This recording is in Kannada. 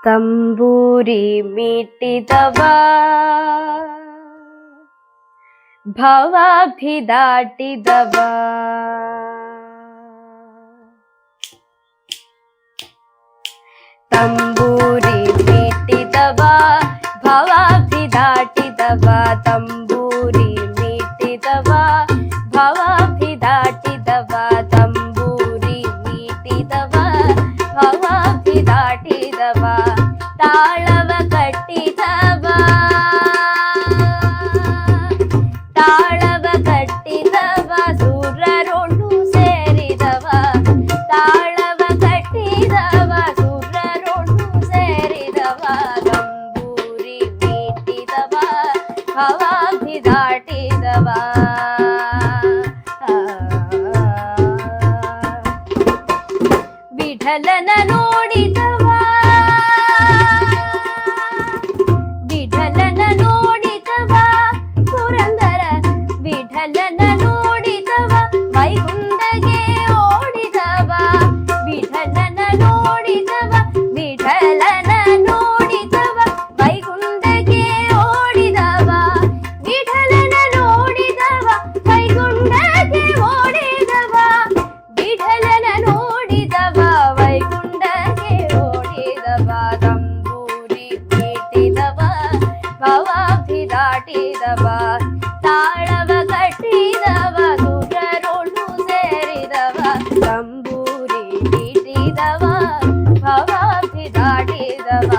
ತಂಬೂರಿ ಮೀಟಿದವ ಭವಾಭಿದಾಟಿದವ ತಂಬೂರಿ ಮೀಟಿದವ ಭವಾಭಿದಾಟಿದವ ತಂಬೂರಿ ಮೀಟಿದವ ಭವಾಭಿದಾಟಿದವ ತಂಬೂರಿ ಮೀಟಿದವ ಭವಾಭಿದಾಟಿದವ ತಾಳವ ಕಟ್ಟಿದವ ತಾಳವ ಕಟ್ಟಿದವ ಸುರರೊಳು ಸೇರಿದವ ತಾಳವ ಕಟ್ಟಿದವ ಸುರರೊಳು ಸೇರಿದವ ತಂಬೂರಿ ಮೀಟಿದವ ಭವಾಭಿದಾಟಿದವ ವಿಠಲನ ನೋಡಿದವ ವಿಠಲನ ನೋಡಿದವ ಪುರಂದರ ವಿಠಲನ ನೋಡಿದವ ವೈಗುಂಡಗೆ ಓಡಿದವ ವಿಠಲನ ನೋಡಿದವ ವಿಠಲನ ನೋಡಿದವ ವೈಗುಂಡಗೆ ಓಡಿದವ ವಿಠಲನ ನೋಡಿದವ ವೈಗುಂಡಗೆ ಓಡಿದವ ವಿಠಲನ ನೋಡಿದವ ವೈಗುಂಡಗೆ ಓಡಿದವ ತಂಬೂರಿ ಮೀಟಿದವ ಭವಾಭಿದಾಟಿದವ ತಾಳವ ಕಟ್ಟಿದವ ಸುರರೊಳು ಸೇರಿದವ ತಂಬೂರಿ ಮೀಟಿದವ ಭವಾಭಿದಾಟಿದವ